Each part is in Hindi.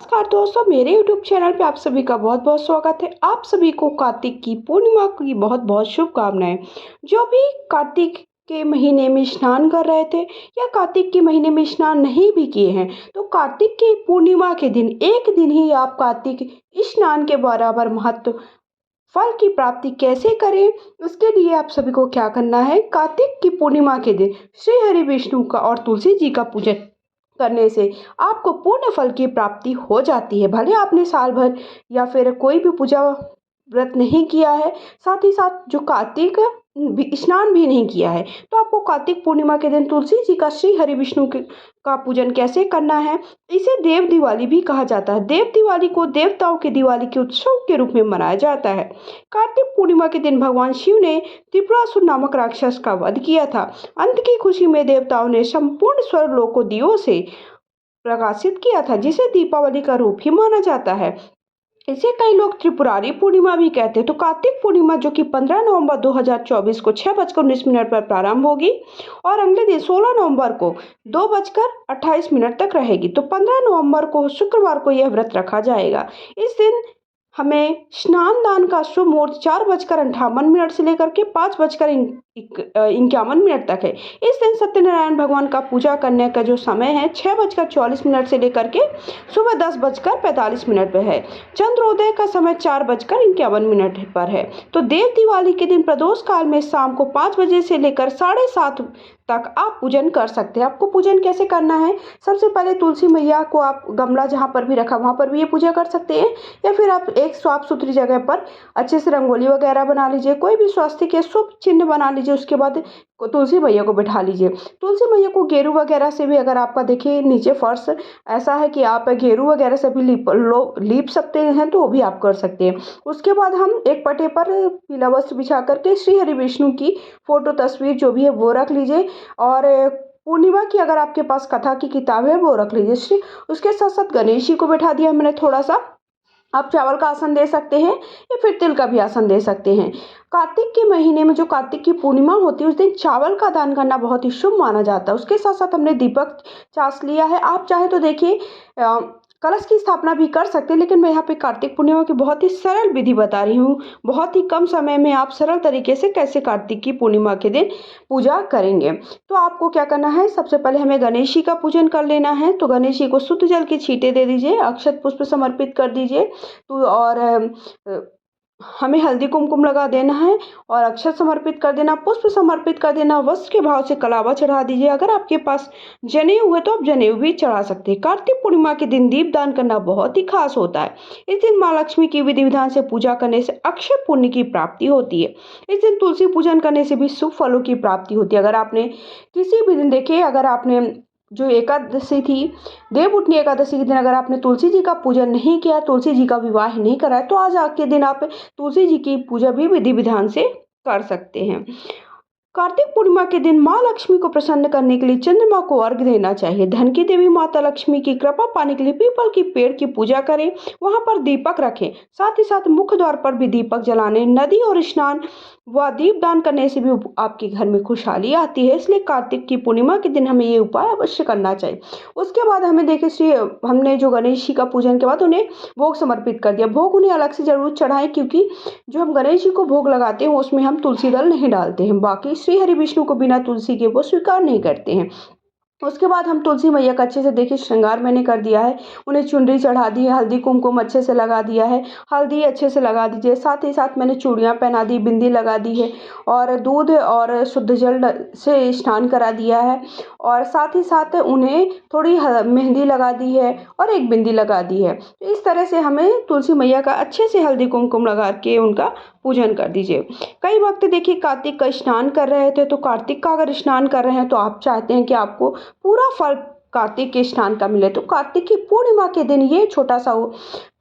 नमस्कार दोस्तों, मेरे YouTube चैनल पे आप सभी का बहुत बहुत स्वागत है। आप सभी को कार्तिक की पूर्णिमा की बहुत बहुत शुभकामनाएं। जो भी कार्तिक के महीने में स्नान कर रहे थे या कार्तिक के महीने में स्नान नहीं भी किए हैं, तो कार्तिक की पूर्णिमा के दिन एक दिन ही आप कार्तिक स्नान के बराबर महत्व फल की प्राप्ति कैसे करें, उसके लिए आप सभी को क्या करना है। कार्तिक की पूर्णिमा के दिन श्री हरि विष्णु का और तुलसी जी का पूजन करने से आपको पूर्ण फल की प्राप्ति हो जाती है। भले आपने साल भर या फिर कोई भी पूजा व्रत नहीं किया है, साथ ही साथ जो कार्तिक स्नान भी नहीं किया है, तो आपको कार्तिक पूर्णिमा के दिन तुलसी जी का श्री हरि विष्णु का पूजन कैसे करना है। इसे देव दिवाली भी कहा जाता है। देव दिवाली को देवताओं की दिवाली के उत्सव के रूप में मनाया जाता है। कार्तिक पूर्णिमा के दिन भगवान शिव ने त्रिपुरासुर नामक राक्षस का वध किया था। अंत की खुशी में देवताओं ने संपूर्ण स्वर्गलोक को दियों से प्रकाशित किया था, जिसे दीपावली का रूप ही माना जाता है। इसे कई लोग त्रिपुरारी पूर्णिमा भी कहते हैं। तो कार्तिक पूर्णिमा जो कि 15 नवंबर 2024 को 6:19 पर प्रारंभ होगी और अगले दिन 16 नवंबर को 2:28 तक रहेगी। तो 15 नवंबर को शुक्रवार को यह व्रत रखा जाएगा। इस दिन हमें स्नान दान का शुभ मुहूर्त 4:58 से लेकर के 5:51 तक है। इस दिन सत्यनारायण भगवान का पूजा करने का जो समय है 6:44 से लेकर के सुबह 10:45 पर है। चंद्रोदय का समय 4:51 पर है। तो देव दिवाली के दिन प्रदोष काल में शाम को 5 बजे से लेकर 7:30 तक आप पूजन कर सकते हैं। आपको पूजन कैसे करना है, सबसे पहले तुलसी मैया को आप गमला जहाँ पर भी रखा वहाँ पर भी ये पूजा कर सकते हैं, या फिर आप एक साफ सुथरी जगह पर अच्छे से रंगोली वगैरह बना लीजिए, कोई भी स्वास्तिक के शुभ चिन्ह बना लीजिए। उसके बाद तुलसी मैया को बैठा लीजिए। तुलसी मैया को गेरू वगैरह से भी, अगर आपका देखिए नीचे फर्श ऐसा है कि आप गेरू वगैरह से भी लीप सकते हैं, तो वो भी आप कर सकते हैं। उसके बाद हम एक पटे पर पीला वस्त्र बिछा करके श्री हरि विष्णु की फोटो तस्वीर जो भी है वो रख लीजिए, और पूर्णिमा की अगर आपके पास कथा की किताब है वो रख लीजिए। उसके साथ साथ गणेश जी को बैठा दिया मैंने थोड़ा सा। आप चावल का आसन दे सकते हैं या फिर तिल का भी आसन दे सकते हैं। कार्तिक के महीने में जो कार्तिक की पूर्णिमा होती है उस दिन चावल का दान करना बहुत ही शुभ माना जाता है। उसके साथ साथ हमने दीपक चास लिया है। आप चाहे तो देखिए कलश की स्थापना भी कर सकते हैं, लेकिन मैं यहाँ पे कार्तिक पूर्णिमा की बहुत ही सरल विधि बता रही हूँ। बहुत ही कम समय में आप सरल तरीके से कैसे कार्तिक की पूर्णिमा के दिन पूजा करेंगे। तो आपको क्या करना है, सबसे पहले हमें गणेश जी का पूजन कर लेना है। तो गणेश जी को शुद्ध जल के छींटे दे दीजिए, अक्षत पुष्प समर्पित कर दीजिए। तो और हमें हल्दी कुमकुम लगा देना है और अक्षत समर्पित कर देना, पुष्प समर्पित कर देना, वस्त्र के भाव से कलावा चढ़ा दीजिए। अगर आपके पास जनेऊ है तो आप जनेऊ भी चढ़ा सकते हैं। कार्तिक पूर्णिमा के दिन दीप दान करना बहुत ही खास होता है। इस दिन माँ लक्ष्मी की विधि विधान से पूजा करने से अक्षय पुण्य की प्राप्ति होती है। इस दिन तुलसी पूजन करने से भी शुभ फलों की प्राप्ति होती है। अगर आपने किसी भी दिन देखिए, अगर आपने जो एकादशी थी, देवउठनी एकादशी के दिन अगर आपने तुलसी जी का पूजन नहीं किया, तुलसी जी का विवाह नहीं करा, तो आज के दिन आप तुलसी जी की पूजा भी विधि विधान से कर सकते हैं। कार्तिक पूर्णिमा के दिन माँ लक्ष्मी को प्रसन्न करने के लिए चंद्रमा को अर्घ्य देना चाहिए। धन की देवी माता लक्ष्मी की कृपा पाने के लिए पीपल की पेड़ की पूजा करें, वहां पर दीपक रखें। साथ ही साथ मुख्य द्वार पर भी दीपक जलाने, नदी और स्नान व दीप दान करने से भी आपके घर में खुशहाली आती है। इसलिए कार्तिक की पूर्णिमा के दिन हमें ये उपाय अवश्य करना चाहिए। उसके बाद हमें देखिए, हमने जो गणेश जी का पूजन के बाद उन्हें भोग समर्पित कर दिया। भोग उन्हें अलग से जरूर चढ़ाएं, क्योंकि जो हम गणेश जी को भोग लगाते हैं उसमें हम तुलसी दल नहीं डालते हैं। बाकी श्री हरि विष्णु को बिना तुलसी के वो स्वीकार नहीं करते हैं। उसके बाद हम तुलसी मैया का अच्छे से देखिए श्रृंगार मैंने कर दिया है। उन्हें चुनरी चढ़ा दी है, हल्दी कुमकुम अच्छे से लगा दिया है, हल्दी अच्छे से लगा दीजिए। साथ ही साथ मैंने चूड़ियाँ पहना दी, बिंदी लगा दी है, और दूध और शुद्ध जल से स्नान करा दिया है, और साथ ही साथ उन्हें थोड़ी मेहंदी लगा दी है और एक बिंदी लगा दी है। तो इस तरह से हमें तुलसी मैया का अच्छे से हल्दी कुमकुम लगा के उनका पूजन कर दीजिए। कई वक्त देखिए कार्तिक का स्नान कर रहे थे, तो कार्तिक का अगर स्नान कर रहे हैं तो आप चाहते हैं कि आपको पूरा फल कार्तिक के स्नान का मिले, तो कार्तिक की पूर्णिमा के दिन ये छोटा सा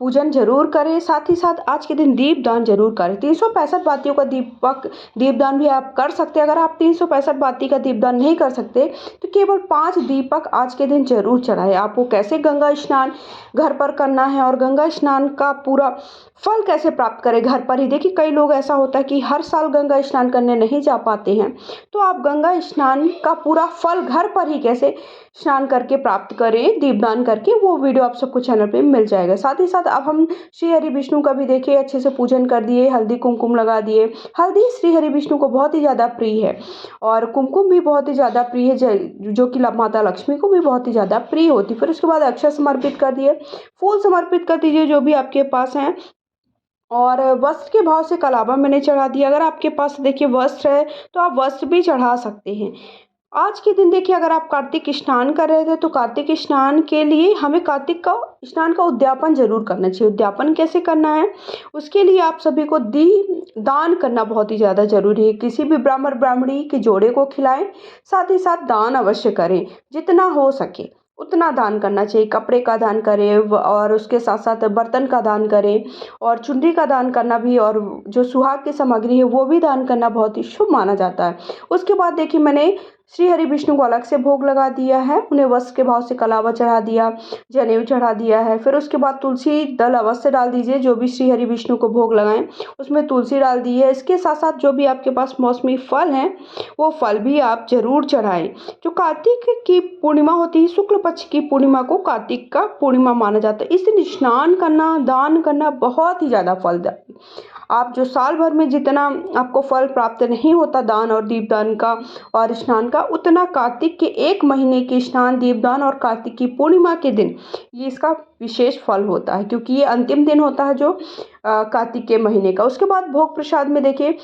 पूजन जरूर करें। साथ ही साथ आज के दिन दीप दान जरूर करें। 365 बातियों का दीपदान भी आप कर सकते हैं। अगर आप 365 बाती का दीपदान नहीं कर सकते तो केवल 5 दीपक आज के दिन जरूर चढ़ाएं। आपको कैसे गंगा स्नान घर पर करना है और गंगा स्नान का पूरा फल कैसे प्राप्त करें घर पर ही। देखिए कई लोग ऐसा होता है कि हर साल गंगा स्नान करने नहीं जा पाते हैं, तो आप गंगा स्नान का पूरा फल घर पर ही कैसे स्नान करके करके प्राप्त करें दीपदान करके, वो वीडियो आप सबको चैनल पे मिल जाएगा। साथ ही साथ अब हम श्री हरि विष्णु का भी देखिए अच्छे से पूजन कर दिए, हल्दी कुमकुम लगा दिए। हल्दी श्री हरि विष्णु को बहुत ही ज़्यादा प्रिय है और कुमकुम भी बहुत ही ज़्यादा प्रिय है, जो कि माता लक्ष्मी को भी बहुत ही ज़्यादा प्रिय होती। फिर उसके बाद अक्षत समर्पित कर दिए, फूल समर्पित कर दीजिए जो भी आपके पास हैं, और वस्त्र के भाव से कलावा मैंने चढ़ा दिया। अगर आपके पास देखिए वस्त्र है तो आप वस्त्र भी चढ़ा सकते हैं। आज के दिन देखिए अगर आप कार्तिक स्नान कर रहे थे तो कार्तिक स्नान के लिए हमें कार्तिक का स्नान का उद्यापन जरूर करना चाहिए। उद्यापन कैसे करना है, उसके लिए आप सभी को दान करना बहुत ही ज़्यादा जरूरी है। किसी भी ब्राह्मण ब्राह्मणी के जोड़े को खिलाएं, साथ ही साथ दान अवश्य करें, जितना हो सके उतना दान करना चाहिए। कपड़े का दान करें और उसके साथ साथ बर्तन का दान करें और चुनरी का दान करना भी, और जो सुहाग की सामग्री है वो भी दान करना बहुत ही शुभ माना जाता है। उसके बाद देखिए मैंने श्री हरि विष्णु को अलग से भोग लगा दिया है, उन्हें वस्त्र के भाव से कलावा चढ़ा दिया, जनेऊ चढ़ा दिया है। फिर उसके बाद तुलसी दल अवश्य डाल दीजिए, जो भी श्री हरि विष्णु को भोग लगाएं उसमें तुलसी डाल दी है। इसके साथ साथ जो भी आपके पास मौसमी फल हैं वो फल भी आप जरूर चढ़ाएं। जो कार्तिक की पूर्णिमा होती है, शुक्ल पक्ष की पूर्णिमा को कार्तिक का पूर्णिमा माना जाता है। इस दिन स्नान करना, दान करना बहुत ही ज़्यादा फलदायी। आप जो साल भर में जितना आपको फल प्राप्त नहीं होता दान और दीपदान का और स्नान का, उतना कार्तिक के 1 महीने के स्नान, दीपदान और कार्तिक की पूर्णिमा के दिन ये इसका विशेष फल होता है, क्योंकि ये अंतिम दिन होता है जो कार्तिक के महीने का। उसके बाद भोग प्रसाद में देखिए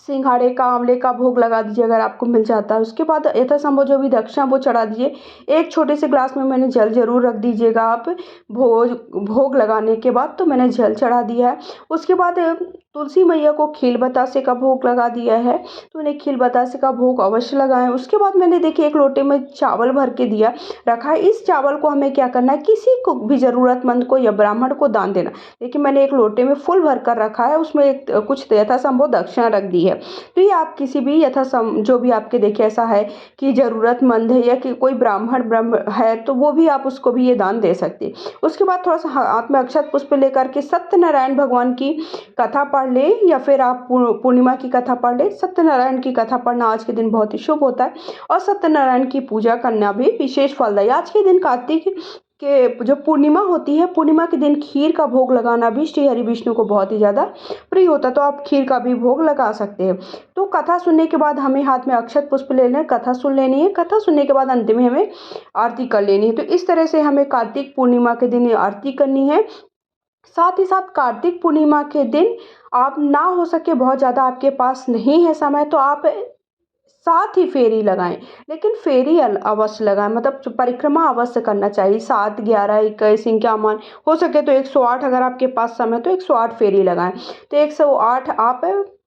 सिंघाड़े का, आंवले का भोग लगा दीजिए अगर आपको मिल जाता है। उसके बाद यथासंभव जो भी दक्षिणा वो चढ़ा दीजिए। एक छोटे से ग्लास में मैंने जल जरूर रख दीजिएगा आप। भोग लगाने के बाद तो मैंने जल चढ़ा दिया है। उसके बाद तुलसी मैया को खील बतासे का भोग लगा दिया है, तो उन्हें खील बतासे का भोग अवश्य लगाएं। उसके बाद मैंने देखिए एक लोटे में चावल भर के दिया रखा है। इस चावल को हमें क्या करना है, किसी को भी ज़रूरतमंद को या ब्राह्मण को दान देना। देखिए मैंने एक लोटे में फुल भर कर रखा है, उसमें कुछ यथासंभव दक्षिणा रख दी है। तो ये आप किसी भी जो भी आपके देखिए ऐसा है कि ज़रूरतमंद है या कि कोई ब्राह्मण है तो वो भी आप उसको भी ये दान दे सकते हैं। उसके बाद थोड़ा सा हाथ में अक्षत पुष्प लेकर के सत्यनारायण भगवान की कथा पढ़ ले, या फिर आप पूर्णिमा की कथा पढ़ ले। सत्यनारायण की कथा पढ़ना आज के दिन बहुत ही शुभ होता है और सत्यनारायण की पूजा करना भी विशेष फलदायी। आज के दिन कार्तिक के जो पूर्णिमा होती है, पूर्णिमा के दिन खीर का भोग लगाना भी श्री हरि विष्णु को बहुत ही ज़्यादा प्रिय होता है, तो आप खीर का भी भोग लगा सकते हैं। तो कथा सुनने के बाद हमें हाथ में अक्षत पुष्प लेना है, कथा सुन लेनी है। कथा सुनने के बाद अंत में हमें आरती कर लेनी है। तो इस तरह से हमें कार्तिक पूर्णिमा के दिन आरती करनी है। साथ ही साथ कार्तिक पूर्णिमा के दिन आप ना हो सके बहुत ज़्यादा आपके पास नहीं है समय तो आप साथ ही फेरी लगाएं, लेकिन फेरी अवश्य लगाएं, मतलब परिक्रमा अवश्य करना चाहिए। 7, 11, 21 इनका मान हो सके तो 108, अगर आपके पास समय तो 108 फेरी लगाएं। तो 108 आप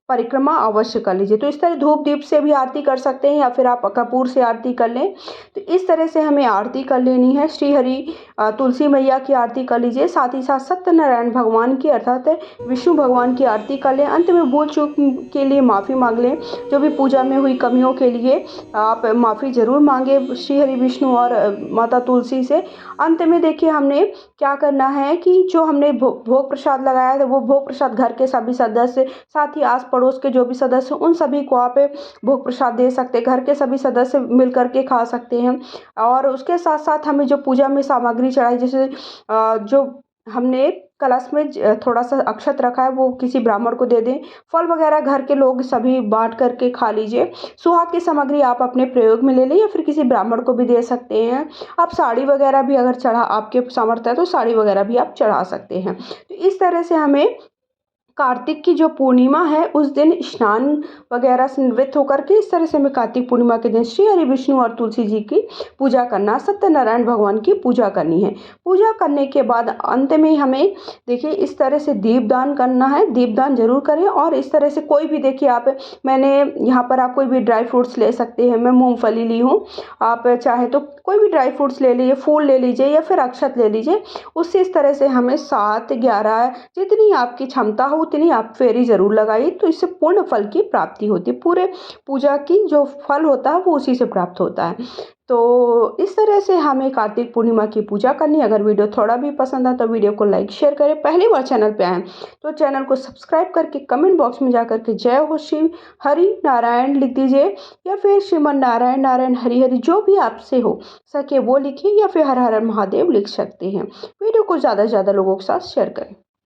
परिक्रमा अवश्य कर लीजिए। तो इस तरह धूप दीप से भी आरती कर सकते हैं या फिर आप कपूर से आरती कर लें। तो इस तरह से हमें आरती कर लेनी है। श्री हरि तुलसी मैया की आरती कर लीजिए, साथ ही साथ सत्यनारायण भगवान की अर्थात विष्णु भगवान की आरती कर लें। अंत में भूल चूक के लिए माफ़ी मांग लें, जो भी पूजा में हुई कमियों के लिए आप माफ़ी ज़रूर मांगे श्री हरि विष्णु और माता तुलसी से। अंत में देखिए हमने क्या करना है कि जो हमने भोग प्रसाद लगाया था वो भोग प्रसाद घर के सभी सदस्य, साथ ही आस पड़ोस के जो भी सदस्य उन सभी को आप भोग प्रसाद दे सकते हैं। घर के सभी सदस्य मिल करके खा सकते हैं। और उसके साथ साथ हमें जो पूजा में सामग्री चढ़ाई, जैसे जो हमने कलश में थोड़ा सा अक्षत रखा है वो किसी ब्राह्मण को दे दें। फल वगैरह घर के लोग सभी बांट करके खा लीजिए। सुहाग की सामग्री आप अपने प्रयोग में ले लें या फिर किसी ब्राह्मण को भी दे सकते हैं। आप साड़ी वगैरह भी अगर आपके सामर्थ्य है तो साड़ी वगैरह भी आप चढ़ा सकते हैं। तो इस तरह से हमें कार्तिक की जो पूर्णिमा है उस दिन स्नान वगैरह से निवृत्त होकर के इस तरह से हमें कार्तिक पूर्णिमा के दिन श्री हरि विष्णु और तुलसी जी की पूजा करना, सत्यनारायण भगवान की पूजा करनी है। पूजा करने के बाद अंत में हमें देखिए इस तरह से दीपदान करना है। दीपदान जरूर करें। और इस तरह से कोई भी देखिए मैंने यहाँ पर आप कोई भी ड्राई फ्रूट्स ले सकते हैं। मैं मूँगफली ली हूँ, आप चाहे तो कोई भी ड्राई फ्रूट्स ले लीजिए, फूल ले लीजिए या फिर अक्षत ले लीजिए। उससे इस तरह से हमें 7, 11 जितनी आपकी क्षमता हो उतनी आप फेरी ज़रूर लगाइए, तो इससे पूर्ण फल की प्राप्ति होती है। पूरे पूजा की जो फल होता है वो उसी से प्राप्त होता है। तो इस तरह से हमें कार्तिक पूर्णिमा की पूजा करनी है। अगर वीडियो थोड़ा भी पसंद आए तो वीडियो को लाइक शेयर करें। पहली बार चैनल पे आए तो चैनल को सब्सक्राइब करके कमेंट बॉक्स में जाकर के जय हो शिव हरि नारायण लिख दीजिए, या फिर श्रीमन नारायण नारायण हरि हरि जो भी आपसे हो सके वो लिखिए, या फिर हर हर महादेव लिख सकते हैं। वीडियो को ज़्यादा से ज़्यादा लोगों के साथ शेयर करें।